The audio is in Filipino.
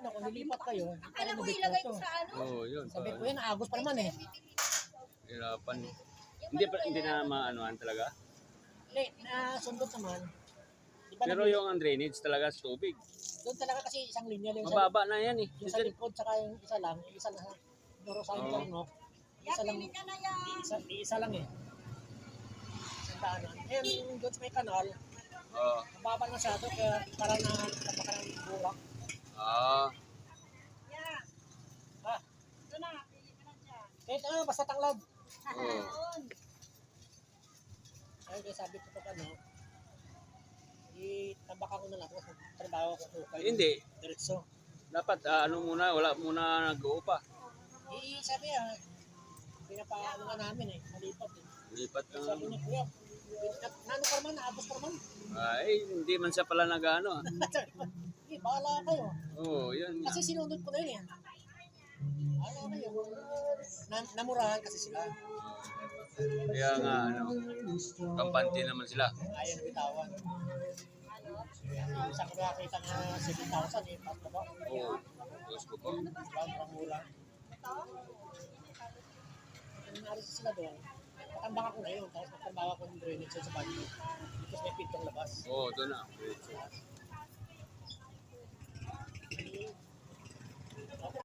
Ano, kung nilipat kayo, Akala ko ilagay ko sa ano. Oo, yun. sabi ko yan, agos pa naman eh. Hirapan. Hindi na maanuhan talaga. Nasundot naman. Diba Pero yung ang drainage talaga sa tubig. doon talaga kasi isang linya lang. Mababa na yan eh. Yung sa likod, saka yung isa lang, Doro sa Oo. no? Isa lang, isa lang eh. Isang daanan. Ngayon, yung doon sa may kanal, Oo. mababa na masyado, kaya parang napaka ng burak. Ah. Ah, kahit ano, basta tanglad. Oo. Ay, kaya sabi ko pag ano, itabaka ko na lang kasi trabaho ko ukay. Hindi. Diretso. Dapat ano muna, wala muna nag-uupa. Sabi pinapaano nga namin eh, malipat eh. Lipat Sabi na. niya, kuya, nano pa naman, naabos pa naman. Ay, hindi man siya pala nag-ano. Sige, bahala kayo. Oo, yun. Kasi sinunod ko na yun eh. Bahala kayo. Namurahan kasi sila. Kaya nga, ano, kampante naman sila. Ayaw na bitawan. Isang nakakita nga 7,000 eh, tatlo ba? Oo. Diyos ko po. Sobrang mura. Naris sila doon. Matambak ako ngayon, tapos matambak ako ng drainage sa banyo. Tapos may pintong labas. Oo, doon na.